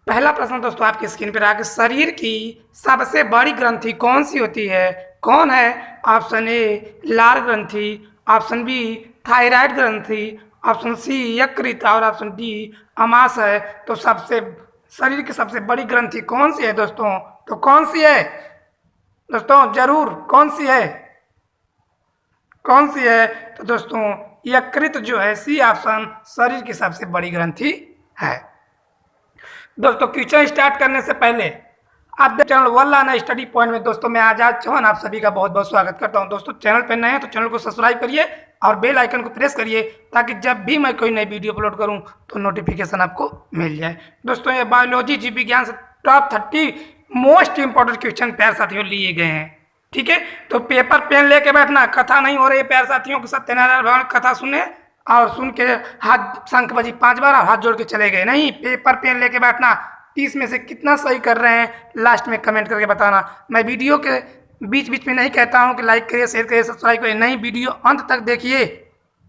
पहला प्रश्न दोस्तों आपकी स्क्रीन पर आके शरीर की सबसे बड़ी ग्रंथि कौन सी होती है? कौन है? ऑप्शन ए लार ग्रंथि, ऑप्शन बी थायराइड ग्रंथि, ऑप्शन सी यकृत और ऑप्शन डी अमाशय। तो सबसे शरीर की सबसे बड़ी ग्रंथि कौन सी है दोस्तों? तो कौन सी है दोस्तों? जरूर कौन सी है? कौन सी है? तो दोस्तों यकृत जो है, सी ऑप्शन शरीर की सबसे बड़ी ग्रंथि है। दोस्तों क्वेश्चन स्टार्ट करने से पहले आप चैनल वल्लाना स्टडी पॉइंट में दोस्तों मैं आजाद चौहान आप सभी का बहुत बहुत स्वागत करता हूं। दोस्तों चैनल पर नए हैं तो चैनल को सब्सक्राइब करिए और बेल आइकन को प्रेस करिए ताकि जब भी मैं कोई नई वीडियो अपलोड करूं तो नोटिफिकेशन आपको मिल जाए। दोस्तों ये बायोलॉजी जीव विज्ञान से टॉप 30 मोस्ट इंपॉर्टेंट क्वेश्चन प्यार साथियों लिए गए हैं। ठीक है, तो पेपर पेन लेके बैठना, कथा नहीं हो रही है प्यार साथियों के। सत्यनारायण भगवान कथा सुने और सुन के हाथ शंख बजी 5 बार और हाथ जोड़ के चले गए। नहीं, पेपर पेन लेके बैठना। 30 में से कितना सही कर रहे हैं लास्ट में कमेंट करके बताना। मैं वीडियो के बीच बीच में नहीं कहता हूं कि लाइक करिए, शेयर करिए, सब्सक्राइब करिए। नहीं, वीडियो अंत तक देखिए,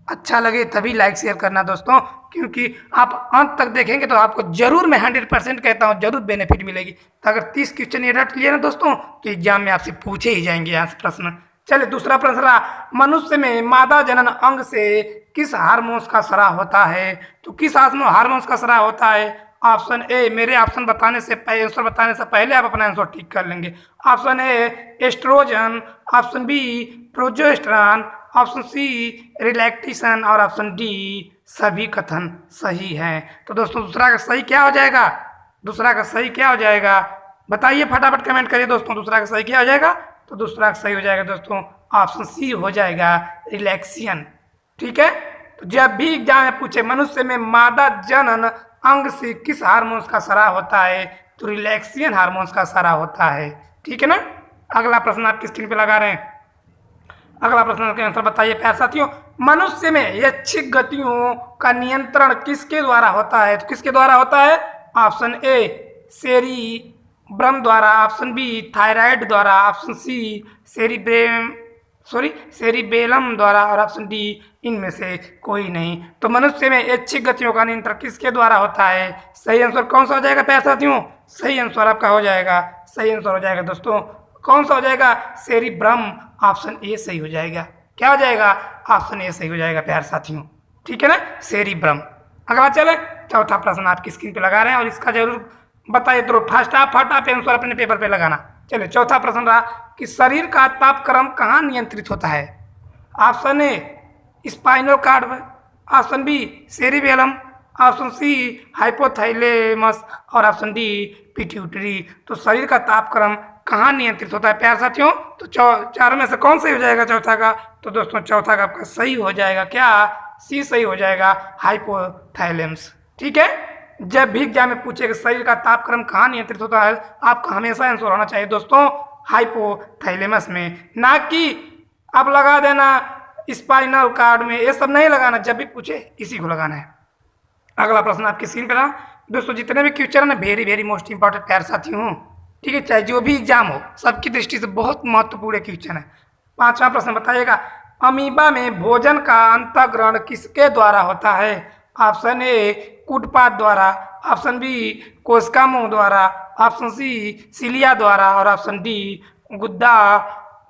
अच्छा लगे तभी लाइक शेयर करना दोस्तों, क्योंकि आप अंत तक देखेंगे तो आपको जरूर, मैं 100% कहता हूँ, जरूर बेनिफिट मिलेगी। तो अगर 30 क्वेश्चन ये रट लिए ना दोस्तों तो एग्जाम में आपसे पूछे ही जाएंगे यहाँ से प्रश्न। चलिए दूसरा प्रश्न रहा, मनुष्य में मादा जनन अंग से किस हार्मोन्स का स्राव होता है? तो किस हार्मोन्स का स्राव होता है? ऑप्शन ए, मेरे ऑप्शन बताने से पहले, आंसर बताने से पहले आप अपना आंसर ठीक कर लेंगे। Option A estrogen, option B progesterone, option C relaxation और ऑप्शन डी सभी कथन सही हैं। तो दोस्तों दूसरा का सही क्या हो जाएगा? दूसरा का सही क्या हो जाएगा बताइए, फटाफट कमेंट करिए दोस्तों। दूसरा का सही क्या हो जाएगा? तो दूसरा का सही हो जाएगा दोस्तों ऑप्शन सी हो जाएगा रिलैक्सेशन। ठीक है, तो जब भी एग्जाम में पूछे मनुष्य में मादा जनन अंग से किस हार्मोन्स का स्राव होता है, तो रिलैक्सेशन हार्मोन्स का स्राव होता है। ठीक है ना। अगला प्रश्न आपकी स्क्रीन पे लगा रहे हैं। अगला प्रश्न का आंसर बताइए प्यार साथियों, मनुष्य में ऐच्छिक गतियों का नियंत्रण किसके द्वारा होता है? तो किसके द्वारा होता है? ऑप्शन ए सेरिब्रम द्वारा, ऑप्शन बी थायराइड द्वारा, ऑप्शन सी सेरिबेलम द्वारा और ऑप्शन डी इनमें से कोई नहीं। तो मनुष्य में ऐच्छिक गतियों का नियंत्रण किसके द्वारा होता है? सही आंसर कौन सा हो जाएगा प्यार साथियों? सही आंसर आपका हो जाएगा, सही आंसर हो जाएगा दोस्तों, कौन सा हो जाएगा? सेरिब्रम, ऑप्शन ए सही हो जाएगा। क्या हो जाएगा? ऑप्शन ए सही हो जाएगा प्यार साथियों। ठीक है ना, सेरिब्रम। अगला चले, चौथा प्रश्न आपकी स्क्रीन पे लगा रहे हैं और इसका जरूर बताइए तो फटाफट आंसर अपने पेपर पे लगाना। चलिए चौथा प्रश्न रहा कि शरीर का तापक्रम कहाँ नियंत्रित होता है? ऑप्शन ए स्पाइनल कॉर्ड में, option B cerebellum, option C hypothalamus और ऑप्शन डी पिट्यूटरी। तो शरीर का तापक्रम कहाँ नियंत्रित होता है प्यार साथियों? तो चारों में से कौन सही हो जाएगा चौथा का? तो दोस्तों चौथा का आपका सही हो जाएगा क्या? सी सही हो जाएगा, हाइपोथैलेमस। ठीक है, जब भी एग्जाम में पूछे कि शरीर का तापक्रम कहाँ नियंत्रित होता है, आपका हमेशा आंसर होना चाहिए दोस्तों हाइपोथैलेमस में, ना कि आप लगा देना स्पाइनल कॉर्ड में। ये सब नहीं लगाना, जब भी पूछे इसी को लगाना है। अगला प्रश्न आपकी स्क्रीन पर रहा दोस्तों, जितने भी क्वेश्चन है वेरी वेरी मोस्ट इंपॉर्टेंट प्यार साथी हूँ। ठीक है, चाहे जो भी एग्जाम हो सबकी दृष्टि से बहुत महत्वपूर्ण क्वेश्चन है। पांचवा प्रश्न बताइएगा, अमीबा में भोजन का अंतःग्रहण किसके द्वारा होता है? ऑप्शन ए कूटपाद द्वारा, ऑप्शन बी कोशिकाओं द्वारा, ऑप्शन सी सिलिया द्वारा और ऑप्शन डी गुद्दा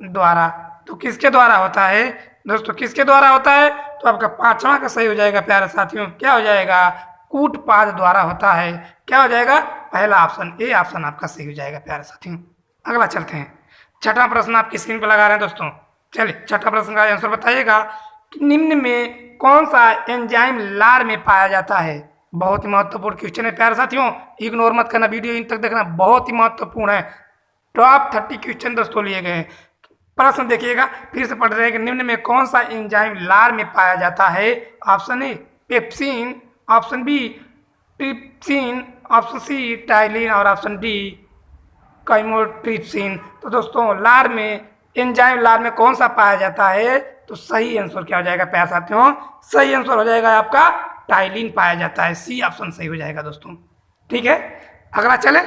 द्वारा। तो किसके द्वारा होता है दोस्तों? किसके द्वारा होता है? तो आपका पांचवा का सही हो जाएगा प्यारे साथियों। क्या हो जाएगा? कूटपाद द्वारा होता है। क्या हो जाएगा? पहला ऑप्शन ए ऑप्शन आपका सही हो जाएगा प्यारे साथियों। अगला चलते हैं, छठा प्रश्न आपकी स्क्रीन पर लगा रहे हैं दोस्तों। चलिए छठा प्रश्न का आंसर बताइएगा कि निम्न में कौन सा एंजाइम लार में पाया जाता है? बहुत ही महत्वपूर्ण क्वेश्चन है प्यारे साथियों, इग्नोर मत करना, वीडियो इन तक देखना, बहुत ही महत्वपूर्ण है। टॉप 30 क्वेश्चन दोस्तों लिए गए हैं। प्रश्न देखिएगा, फिर से पढ़ रहे हैं कि निम्न में कौन सा एंजाइम लार में पाया जाता है? Option A pepsin, option B trypsin, option C ptyalin और ऑप्शन डी काइमोट्रिप्सिन। तो दोस्तों लार में एंजाइम लार में कौन सा पाया जाता है? तो सही आंसर क्या हो जाएगा प्यार साथियों? सही आंसर हो जाएगा आपका टाइलिन पाया जाता है, सी ऑप्शन सही हो जाएगा दोस्तों। ठीक है, अगला चले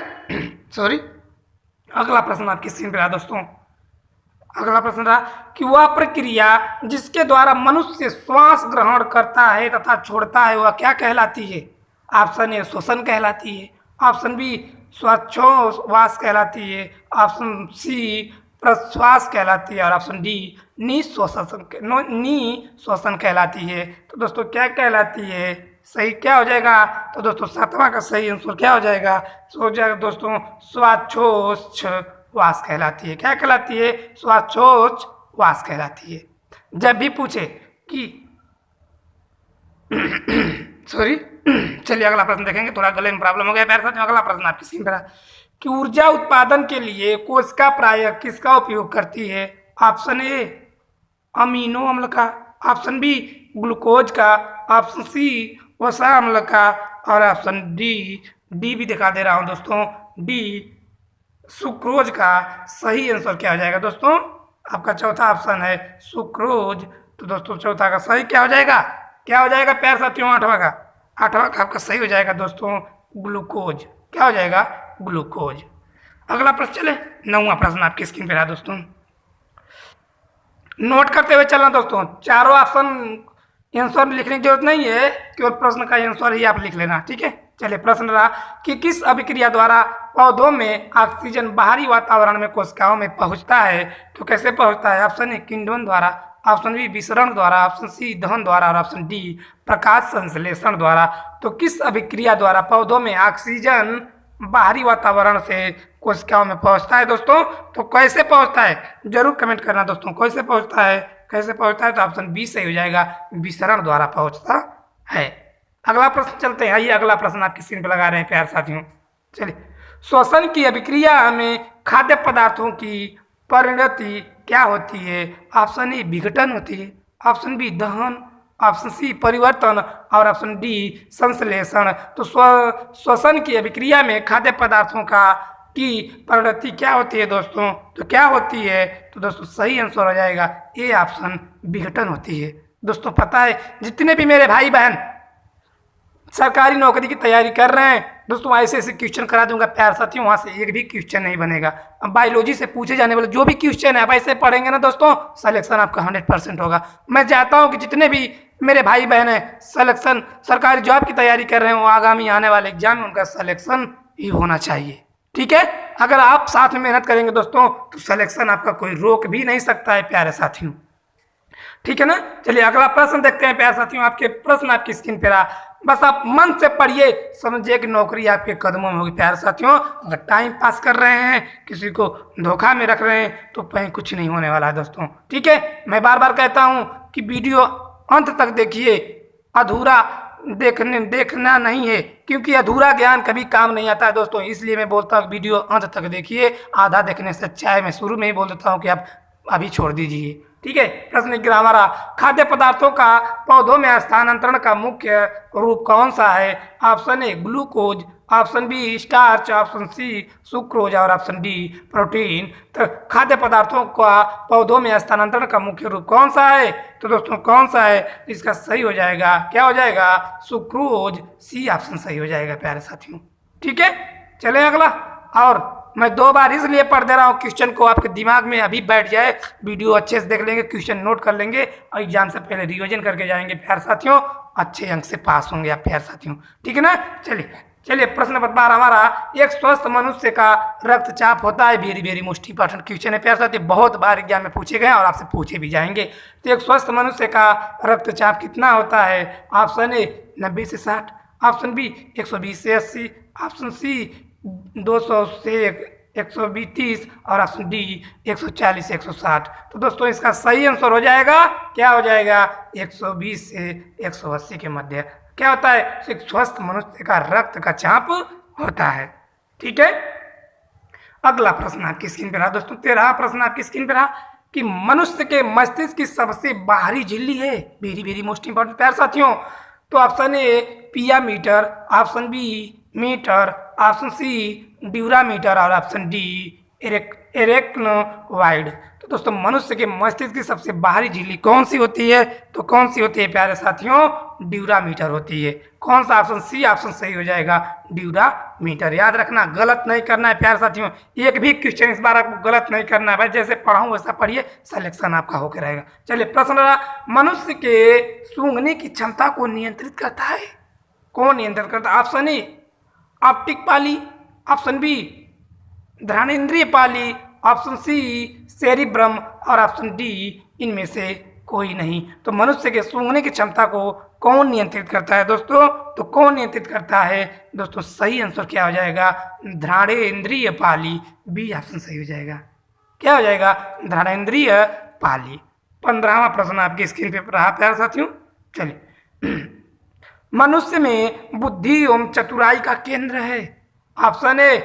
सॉरी अगला प्रश्न आपकी स्क्रीन पर रहा दोस्तों। अगला प्रश्न रहा कि वह प्रक्रिया जिसके द्वारा मनुष्य श्वास ग्रहण करता है तथा छोड़ता है वह क्या कहलाती है? ऑप्शन ए श्वसन कहलाती है, ऑप्शन बी श्वासोच्छ्वास कहलाती है, ऑप्शन सी प्रश्वास कहलाती है और ऑप्शन डी निःश्वसन कहलाती है। तो दोस्तों क्या कहलाती है, सही क्या हो जाएगा? तो दोस्तों सातवां का सही आंसर क्या हो जाएगा? हो जाएगा दोस्तों श्वासोच्छ्वास कहलाती है। क्या कहलाती है? श्वासोच्छ्वास कहलाती है। जब भी पूछे कि सॉरी चलिए अगला प्रश्न देखेंगे, थोड़ा गले में प्रॉब्लम हो गया प्यारे साथियों। अगला प्रश्न आपकी स्क्रीन पर कि ऊर्जा उत्पादन के लिए कोशिका प्रायः किसका उपयोग करती है? ऑप्शन ए अमीनो अम्ल का, ऑप्शन बी ग्लूकोज का, ऑप्शन सी वसा अम्ल का और ऑप्शन डी भी दिखा दे रहा हूं दोस्तों, डी सुक्रोज का। सही आंसर क्या हो जाएगा दोस्तों? आपका चौथा ऑप्शन है सुक्रोज। तो दोस्तों चौथा का सही क्या हो जाएगा? क्या हो जाएगा प्यारे साथियों? आठवां का आपका सही हो जाएगा दोस्तों ग्लूकोज। क्या हो जाएगा? ग्लूकोज। अगला प्रश्न चले, नौवां प्रश्न आपकी स्क्रीन पर है दोस्तों, नोट करते हुए चलना दोस्तों। चारों ऑप्शन आंसर लिखने की जरूरत नहीं है, केवल प्रश्न का आंसर ही आप लिख लेना, ठीक है। चलिए प्रश्न रहा कि किस अभिक्रिया द्वारा पौधों में ऑक्सीजन बाहरी वातावरण में कोशिकाओं में पहुंचता है? तो कैसे पहुंचता है? ऑप्शन ए किण्वन द्वारा, ऑप्शन बी विसरण द्वारा, ऑप्शन सी दहन द्वारा और ऑप्शन डी प्रकाश संश्लेषण द्वारा। तो किस अभिक्रिया द्वारा पौधों में ऑक्सीजन बाहरी वातावरण से कोशिकाओं में पहुंचता है दोस्तों? तो कैसे पहुंचता है जरूर कमेंट करना दोस्तों, कैसे पहुंचता है? कैसे पहुंचता है? तो ऑप्शन बी सही हो जाएगा, विसरण द्वारा पहुंचता है। अगला प्रश्न चलते हैं, आइए अगला प्रश्न आपकी स्क्रीन पर लगा रहे हैं प्यारे साथियों। चलिए, श्वसन की अभिक्रिया में खाद्य पदार्थों की परिणति क्या होती है? ऑप्शन ए विघटन होती है, ऑप्शन बी दहन, ऑप्शन सी परिवर्तन और ऑप्शन डी संश्लेषण। तो श्वसन की अभिक्रिया में खाद्य पदार्थों की परिणति क्या होती है दोस्तों? तो क्या होती है? तो दोस्तों सही आंसर हो जाएगा ए ऑप्शन विघटन होती है। दोस्तों पता है जितने भी मेरे भाई बहन सरकारी नौकरी की तैयारी कर रहे हैं दोस्तों, ऐसे ऐसे क्वेश्चन करा दूंगा प्यारे साथियों, वहाँ से एक भी क्वेश्चन नहीं बनेगा। अब बायोलॉजी से पूछे जाने वाले जो भी क्वेश्चन है आप ऐसे पढ़ेंगे ना दोस्तों, सिलेक्शन आपका 100% होगा। मैं चाहता हूँ कि जितने भी मेरे भाई बहन हैं सिलेक्शन सरकारी जॉब की तैयारी कर रहे हो, आगामी आने वाले एग्जाम में उनका सिलेक्शन ही होना चाहिए, ठीक है। अगर आप साथ में मेहनत करेंगे दोस्तों तो सिलेक्शन आपका कोई रोक भी नहीं सकता है प्यारे साथियों, ठीक है ना। चलिए अगला प्रश्न देखते हैं प्यारे साथियों। आपके प्रश्न आपकी स्क्रीन पर आ, बस आप मन से पढ़िए, समझिए कि नौकरी आपके कदमों में होगी प्यारे साथियों। अगर टाइम पास कर रहे हैं, किसी को धोखा में रख रहे हैं तो कहीं कुछ नहीं होने वाला है दोस्तों, ठीक है। मैं बार बार कहता हूँ कि वीडियो अंत तक देखिए, अधूरा देखना नहीं है, क्योंकि अधूरा ज्ञान कभी काम नहीं आता है दोस्तों। इसलिए मैं बोलता हूँ वीडियो अंत तक देखिए, आधा देखने से अच्छा है। मैं शुरू में ही बोल देता हूँ कि आप अभी छोड़ दीजिए, ठीक है। प्रश्न 11 हमारा, खाद्य पदार्थों का पौधों में स्थानांतरण का मुख्य रूप कौन सा है? Option A glucose, option B starch, option C sucrose और ऑप्शन डी प्रोटीन। तो खाद्य पदार्थों का पौधों में स्थानांतरण का मुख्य रूप कौन सा है? तो दोस्तों कौन सा है? इसका सही हो जाएगा, क्या हो जाएगा? सुक्रोज। सी ऑप्शन सही हो जाएगा प्यारे साथियों, ठीक है। चले अगला, और मैं 2 बार इसलिए पढ़ दे रहा हूँ क्वेश्चन को आपके दिमाग में अभी बैठ जाए, वीडियो अच्छे से देख लेंगे, क्वेश्चन नोट कर लेंगे और एग्जाम से पहले रिवीजन करके जाएंगे प्यारे साथियों, अच्छे अंक से पास होंगे आप प्यारे साथियों, ठीक है ना। चलिए प्रश्न नंबर 12 हमारा, एक स्वस्थ मनुष्य का रक्तचाप होता है? वेरी मोस्ट इंपॉर्टेंट क्वेश्चन है प्यारे साथियों, बहुत बार एग्जाम में पूछे गए और आपसे पूछे भी जाएंगे। तो एक स्वस्थ मनुष्य का रक्तचाप कितना होता है? ऑप्शन ए 90 से 60, ऑप्शन बी 120 से 80, ऑप्शन सी 200 से 120 और ऑप्शन डी 140 से 160। तो दोस्तों इसका सही आंसर हो जाएगा, क्या हो जाएगा? 120 से 180 के मध्य क्या होता है? एक स्वस्थ मनुष्य का रक्त का चाप होता है, ठीक है। अगला प्रश्न आपकी स्क्रीन पर रहा दोस्तों, 13 प्रश्न आपकी स्क्रीन पर रहा कि मनुष्य के मस्तिष्क की सबसे बाहरी झिल्ली है? वेरी मोस्ट इंपॉर्टेंट प्यारे साथियों। तो option A pia mater, option B mater, option C dura mater और ऑप्शन डी एरेक्नोवाइड। तो दोस्तों मनुष्य के मस्तिष्क की सबसे बाहरी झिल्ली कौन सी होती है? तो कौन सी होती है प्यारे साथियों? ड्यूरामीटर होती है। कौन सा? ऑप्शन सी ऑप्शन सही हो जाएगा, ड्यूरामीटर। याद रखना, गलत नहीं करना है प्यारे साथियों, एक भी क्वेश्चन इस बार आपको गलत नहीं करना है भाई, जैसे पढ़ाऊँ वैसा पढ़िए, सिलेक्शन आपका होकर रहेगा। चलिए प्रश्न रहा, मनुष्य के सूंघने की क्षमता को नियंत्रित करता है? कौन नियंत्रित करता है? ऑप्शन ए ऑप्टिक पाली, ऑप्शन बी घ्राणेंद्रिय पाली, ऑप्शन सी सेरिब्रम और ऑप्शन डी इनमें से कोई नहीं। तो मनुष्य के सूंघने की क्षमता को कौन नियंत्रित करता है दोस्तों? तो कौन नियंत्रित करता है दोस्तों? सही आंसर क्या हो जाएगा? घ्राणेंद्रिय पाली, बी ऑप्शन सही हो जाएगा। क्या हो जाएगा? घ्राणेंद्रिय पाली। 15वां प्रश्न आपकी स्क्रीन पे रहा प्यारे साथियों। चलिए, मनुष्य में बुद्धि एवं चतुराई का केंद्र है। Option A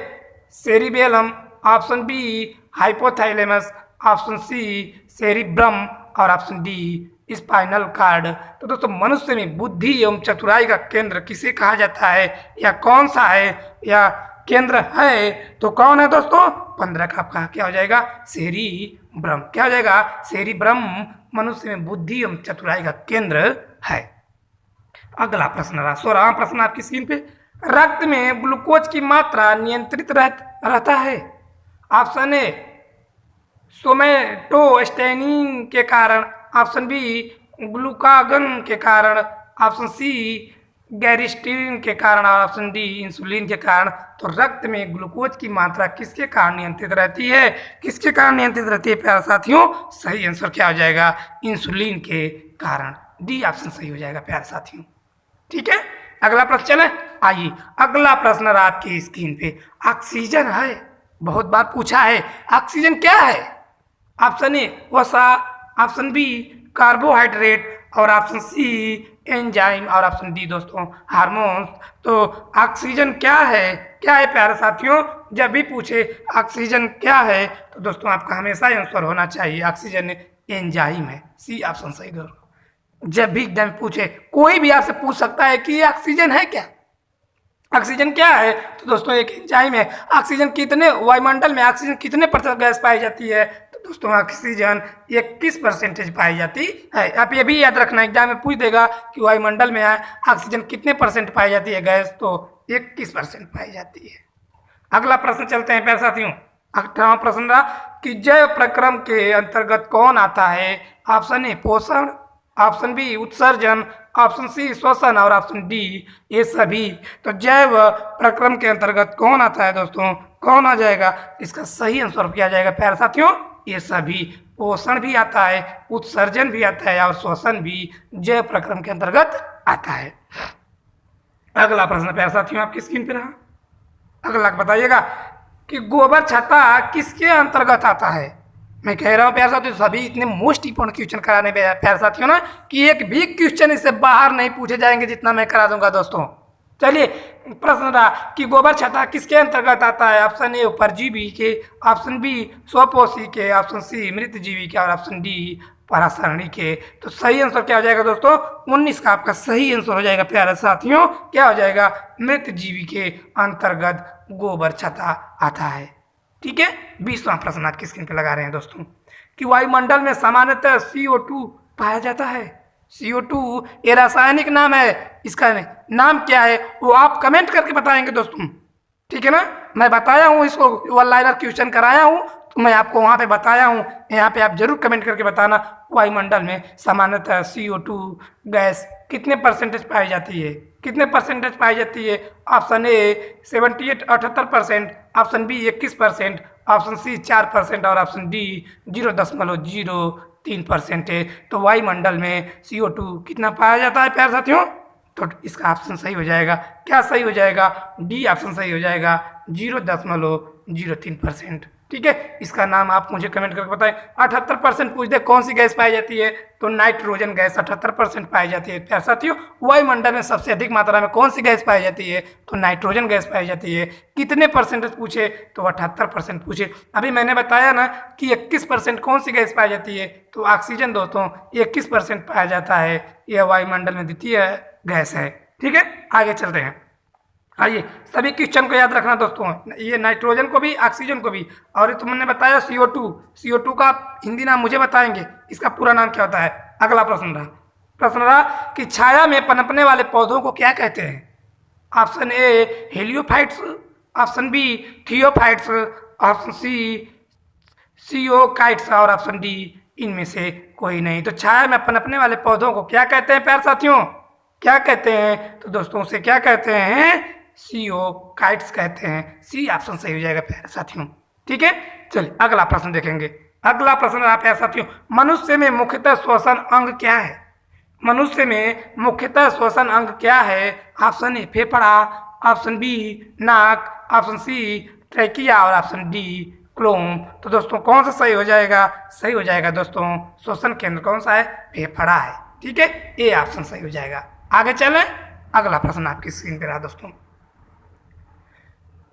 cerebellum, option B hypothalamus, option C cerebrum और ऑप्शन डी स्पाइनल कार्ड। तो दोस्तों मनुष्य में बुद्धि एवं चतुराई का केंद्र किसे कहा जाता है, या कौन सा है, या केंद्र है तो कौन है दोस्तों? 15 का आपका क्या हो जाएगा? सेरिब्रम। क्या हो जाएगा? सेरिब्रम मनुष्य में बुद्धि एवं चतुराई का केंद्र है। अगला प्रश्न रहा 16वां प्रश्न आपकी स्क्रीन पे। रक्त में ग्लूकोज की मात्रा नियंत्रित रहता है। ऑप्शन ए सोमेटोस्टेनिन के कारण, ऑप्शन बी ग्लूकागन के कारण, ऑप्शन सी गैरिस्टीन के कारण और ऑप्शन डी इंसुलिन के कारण। तो रक्त में ग्लूकोज की मात्रा किसके कारण नियंत्रित रहती है? किसके कारण नियंत्रित रहती है प्यारे साथियों? सही आंसर क्या हो जाएगा? इंसुलिन के कारण, डी ऑप्शन सही हो जाएगा प्यारे साथियों। ठीक है, अगला प्रश्न चले। आइए, अगला प्रश्न रहा आपकी स्क्रीन पे। ऑक्सीजन है, बहुत बार पूछा है, ऑक्सीजन क्या है? ऑप्शन ए वसा, ऑप्शन बी कार्बोहाइड्रेट और ऑप्शन सी एंजाइम और ऑप्शन डी दोस्तों हार्मोन्स। तो ऑक्सीजन क्या है? क्या है प्यारे साथियों? जब भी पूछे ऑक्सीजन क्या है तो दोस्तों आपका हमेशा आंसर होना चाहिए ऑक्सीजन एंजाइम है, सी ऑप्शन सही दोस्तों। जब भी एग्जाम पूछे, कोई भी आपसे पूछ सकता है कि ऑक्सीजन है क्या, ऑक्सीजन क्या है, तो दोस्तों एक एंजाइम है। ऑक्सीजन कितने, वायुमंडल में ऑक्सीजन कितने प्रतिशत गैस पाई जाती है? तो दोस्तों ऑक्सीजन 21% पाई जाती है। आप ये भी याद रखना, एग्जाम में पूछ देगा कि वायुमंडल में ऑक्सीजन कितने परसेंट पाई जाती है गैस, तो 21% पाई जाती है। अगला प्रश्न चलते हैं प्यारे साथियों। 18वां प्रश्न रहा कि जैव प्रक्रम के अंतर्गत कौन आता है? ऑप्शन ए पोषण, ऑप्शन बी उत्सर्जन, ऑप्शन सी श्वसन और ऑप्शन डी ये सभी। तो जैव प्रक्रम के अंतर्गत कौन आता है दोस्तों? कौन आ जाएगा? इसका सही आंसर किया जाएगा प्यारे साथियों, ये सभी। पोषण भी आता है, उत्सर्जन भी आता है और श्वसन भी जैव प्रक्रम के अंतर्गत आता है। अगला प्रश्न प्यारे साथियों आपकी स्क्रीन पे रहा। अगला बताइएगा कि गोबर छत्ता किसके अंतर्गत आता है? मैं कह रहा हूँ प्यारे साथियों, सभी इतने मोस्ट इंपोर्टेंट क्वेश्चन कराने प्यारे साथियों ना कि एक भी क्वेश्चन इससे बाहर नहीं पूछे जाएंगे जितना मैं करा दूंगा दोस्तों। चलिए, प्रश्न रहा कि गोबर छत्ता किसके अंतर्गत आता है? ऑप्शन ए परजीवी के, ऑप्शन बी स्वपोषी के, ऑप्शन सी मृत जीवी के और ऑप्शन डी परासरणी के। तो सही आंसर क्या हो जाएगा दोस्तों? 19 का आपका सही आंसर हो जाएगा प्यारे साथियों। क्या हो जाएगा? मृत जीवी के अंतर्गत गोबर छत्ता आता है। ठीक है, 20वां प्रश्न आपकी स्क्रीन पे लगा रहे हैं दोस्तों कि वायुमंडल में सामान्यतः CO2 पाया जाता है। CO2 ये रासायनिक नाम है, इसका नाम क्या है वो आप कमेंट करके बताएंगे दोस्तों। ठीक है ना, मैं बताया हूँ, इसको वन लाइनर क्वेश्चन कराया हूँ तो मैं आपको वहाँ पे बताया हूँ, यहाँ पे आप जरूर कमेंट करके बताना वायुमंडल में सामान्यतः CO2 गैस कितने परसेंटेज पाई जाती है? कितने परसेंटेज पाई जाती है? Option A 78% option B 21%, option C 4% और ऑप्शन डी 0.03% है। तो वायुमंडल में CO2 कितना पाया जाता है प्यारे साथियों? तो इसका ऑप्शन सही हो जाएगा। क्या सही हो जाएगा? डी ऑप्शन सही हो जाएगा, 0.03%। ठीक है, इसका नाम आप मुझे कमेंट करके बताएं। 78% पूछ दे कौन सी गैस पाई जाती है, तो नाइट्रोजन गैस 78% पाई जाती है प्यारे साथियों। वायुमंडल में सबसे अधिक मात्रा में कौन सी गैस पाई जाती है, तो नाइट्रोजन गैस पाई जाती है। कितने परसेंटेज पूछे, तो 78% पूछे। अभी मैंने बताया ना कि 21% कौन सी गैस पाई जाती है, तो ऑक्सीजन दोस्तों 21% पाया जाता है। यह वायुमंडल में द्वितीय गैस है। ठीक है, आगे चलते हैं। आइए, सभी क्वेश्चन को याद रखना दोस्तों, ये नाइट्रोजन को भी ऑक्सीजन को भी। और तो मैंने बताया CO2 का हिंदी नाम मुझे बताएंगे, इसका पूरा नाम क्या होता है। अगला प्रश्न रहा कि छाया में पनपने वाले पौधों को क्या कहते हैं? Option A heliophytes, option B थियोफाइट्स, ऑप्शन सी सियोकाइट्स और ऑप्शन डी इनमें से कोई नहीं। तो छाया में पनपने वाले पौधों को क्या कहते हैं प्यारे साथियों? क्या कहते हैं? तो दोस्तों उसे क्या कहते हैं? CO काइट्स कहते हैं। सी ऑप्शन सही हो जाएगा प्यारे साथियों। ठीक है, चलिए अगला प्रश्न देखेंगे। अगला प्रश्न रहा प्यारे साथियों, मनुष्य में मुख्यतः श्वसन अंग क्या है? मनुष्य में मुख्यतः श्वसन अंग क्या है? ऑप्शन ए फेफड़ा, ऑप्शन बी नाक, ऑप्शन सी ट्रैकिया और ऑप्शन डी क्लोम। तो दोस्तों कौन सा सही हो जाएगा? सही हो जाएगा दोस्तों श्वसन केंद्र कौन सा है? फेफड़ा है। ठीक है, ए ऑप्शन सही हो जाएगा। आगे चलें, अगला प्रश्न आपकी स्क्रीन पर रहा दोस्तों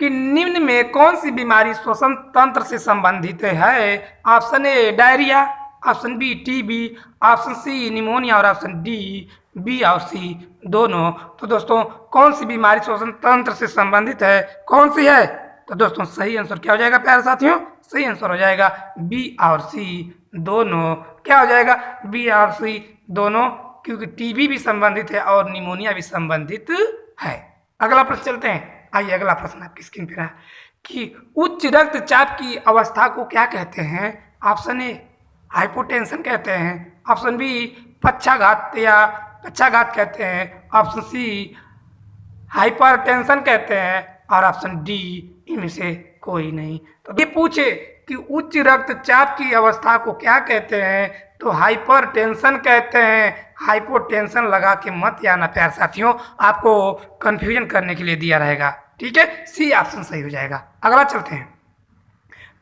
कि निम्न में कौन सी बीमारी श्वसन तंत्र से संबंधित है? Option A diarrhoea, option B TB, option C pneumonia और ऑप्शन डी बी और सी दोनों। तो दोस्तों कौन सी बीमारी श्वसन तंत्र से संबंधित है? कौन सी है? तो दोस्तों सही आंसर क्या हो जाएगा प्यारे साथियों? सही आंसर हो जाएगा बी और सी दोनों। क्या हो जाएगा? बी और सी दोनों, क्योंकि टीबी भी संबंधित है और निमोनिया भी संबंधित है। अगला प्रश्न चलते हैं। आइए अगला प्रश्न आपकी स्क्रीन पर है कि उच्च रक्तचाप की अवस्था को क्या कहते हैं? ऑप्शन ए हाइपोटेंशन कहते हैं, ऑप्शन बी पक्षाघात या पक्षाघात कहते हैं, ऑप्शन सी हाइपरटेंशन कहते हैं और ऑप्शन डी इनमें से कोई नहीं। तो ये पूछे कि उच्च रक्तचाप की अवस्था को क्या कहते हैं, तो हाइपरटेंशन कहते हैं। हाइपोटेंशन लगा के मत आना प्यारे साथियों, आपको कंफ्यूजन करने के लिए दिया रहेगा। ठीक है, सी ऑप्शन सही हो जाएगा। अगला चलते हैं।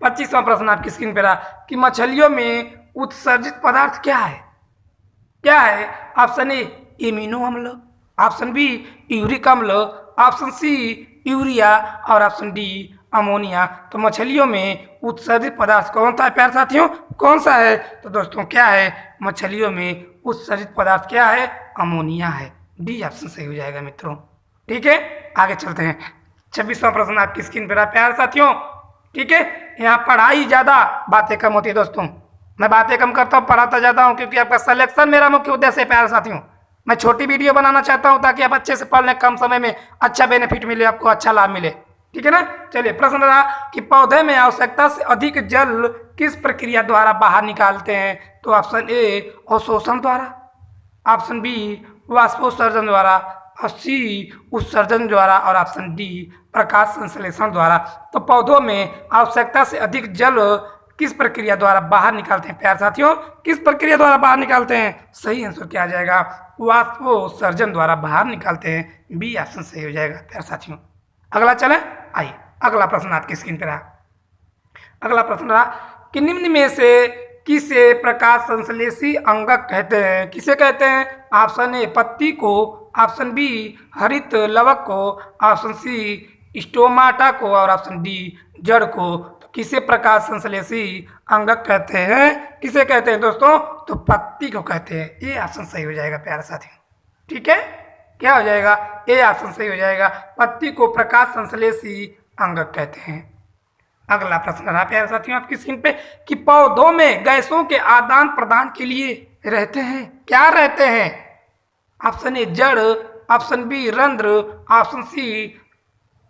25वां प्रश्न आपकी स्क्रीन पर रहा कि मछलियों में उत्सर्जित पदार्थ क्या है? क्या है? ऑप्शन ए इम्यूनो अम्ल, ऑप्शन बी यूरिक अम्ल, ऑप्शन सी यूरिया और ऑप्शन डी अमोनिया। तो मछलियों में उत्सर्जित पदार्थ कौन सा है प्यारे साथियों? कौन सा है? तो दोस्तों क्या है? मछलियों में उत्सर्जित पदार्थ क्या है? अमोनिया है। डी ऑप्शन सही हो जाएगा मित्रों। ठीक है, आगे चलते हैं। 26वां प्रश्न आपकी स्क्रीन पर प्यारे साथियों। ठीक है, यहाँ पढ़ाई ज़्यादा बातें कम होती है दोस्तों। मैं बातें कम करता हूँ, पढ़ाता ज़्यादा हूँ, क्योंकि आपका सिलेक्शन मेरा मुख्य उद्देश्य है प्यारे साथियों। मैं छोटी वीडियो बनाना चाहता हूँ ताकि आप अच्छे से पढ़ लें, कम समय में अच्छा बेनिफिट मिले, आपको अच्छा लाभ मिले। ठीक है ना। चलिए प्रश्न रहा कि पौधे में आवश्यकता से अधिक जल किस प्रक्रिया द्वारा बाहर निकालते हैं? तो ऑप्शन ए अवशोषण द्वारा, ऑप्शन बी वाष्पोत्सर्जन द्वारा, और सी उत्सर्जन द्वारा और ऑप्शन डी प्रकाश संश्लेषण द्वारा। तो पौधों में आवश्यकता से अधिक जल किस प्रक्रिया द्वारा बाहर निकालते हैं प्यारे साथियों? किस प्रक्रिया द्वारा बाहर निकालते हैं? सही आंसर क्या आ जाएगा? वाष्पोत्सर्जन द्वारा बाहर निकालते हैं। बी ऑप्शन सही हो जाएगा प्यारे साथियों। अगला चले, आइए अगला प्रश्न आपकी स्क्रीन पर रहा। अगला प्रश्न रहा कि निम्न में से किसे प्रकाश संश्लेषी अंगक कहते हैं? किसे कहते हैं? ऑप्शन ए पत्ती को, ऑप्शन बी हरित लवक को, ऑप्शन सी स्टोमाटा को और ऑप्शन डी जड़ को। तो किसे प्रकाश संश्लेषी अंगक कहते हैं? किसे कहते हैं दोस्तों? तो पत्ती को कहते हैं। ये ऑप्शन सही हो जाएगा प्यारे साथियों। ठीक है, क्या हो जाएगा? ए ऑप्शन सही हो जाएगा। पत्ती को प्रकाश संश्लेषी अंगक कहते हैं। अगला प्रश्न रहा प्यारे साथियों आपकी स्क्रीन पे कि पौधों में गैसों के आदान प्रदान के लिए रहते हैं, क्या रहते हैं? ऑप्शन ए जड़, ऑप्शन बी रंध्र, ऑप्शन सी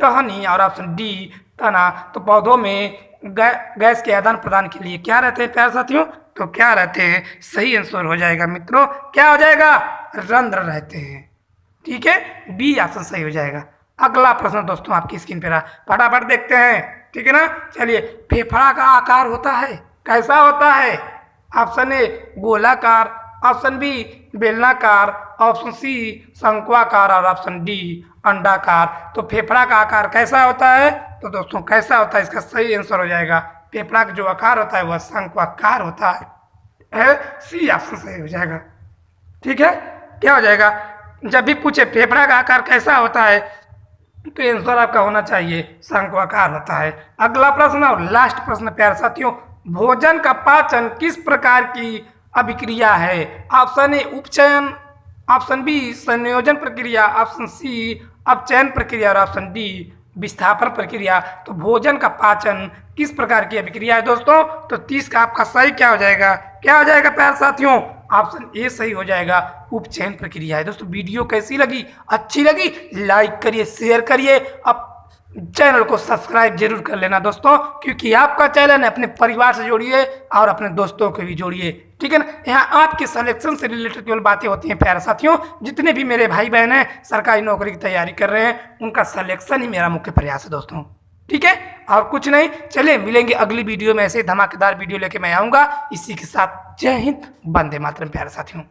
टहनी और ऑप्शन डी तना। तो पौधों में गैस के आदान प्रदान के लिए क्या रहते हैं प्यारे साथियों? तो क्या रहते हैं? सही आंसर हो जाएगा मित्रों। क्या हो जाएगा? रंध्र रहते हैं। ठीक है, बी ऑप्शन सही हो जाएगा। अगला प्रश्न दोस्तों आपकी स्क्रीन पर रहा, फटाफट देखते हैं। ठीक है ना। चलिए, फेफड़ा का आकार होता है, कैसा होता है? ऑप्शन ए गोलाकार, ऑप्शन बी बेलनाकार, ऑप्शन सी शंक्वाकार और ऑप्शन डी अंडाकार। तो फेफड़ा का आकार कैसा होता है? तो दोस्तों कैसा होता है? इसका सही आंसर हो जाएगा फेफड़ा का जो आकार होता है वह शंक्वाकार होता है। सी ऑप्शन सही हो जाएगा। ठीक है, क्या हो जाएगा? जब भी पूछे फेफड़ा का आकार कैसा होता है तो आंसर आपका होना चाहिए शंक्वाकार होता है। अगला प्रश्न और लास्ट प्रश्न प्यारे साथियों, भोजन का पाचन किस प्रकार की अभिक्रिया है? ऑप्शन ए उपचयन, ऑप्शन बी संयोजन प्रक्रिया, ऑप्शन सी अपचयन प्रक्रिया और ऑप्शन डी विस्थापन प्रक्रिया। तो भोजन का पाचन किस प्रकार की अभिक्रिया है दोस्तों? तो 30 का आपका सही क्या हो जाएगा? क्या हो जाएगा प्यारे साथियों? ऑप्शन ए सही हो जाएगा, उपचयन प्रक्रिया है। दोस्तों वीडियो कैसी लगी? अच्छी लगी? लाइक करिए, शेयर करिए, अब चैनल को सब्सक्राइब जरूर कर लेना दोस्तों, क्योंकि आपका चैनल है, अपने परिवार से जोड़िए और अपने दोस्तों को भी जोड़िए, ठीक है ना। यहाँ आपके सिलेक्शन से रिलेटेड केवल बातें होती हैं प्यारे साथियों। जितने भी मेरे भाई बहन हैं सरकारी नौकरी की तैयारी कर रहे हैं, उनका सिलेक्शन ही मेरा मुख्य प्रयास है दोस्तों, ठीक है, और कुछ नहीं। चलिए मिलेंगे अगली वीडियो में, ऐसे धमाकेदार वीडियो लेके मैं आऊँगा। इसी के साथ जय हिंद, वंदे मातरम प्यारे साथियों।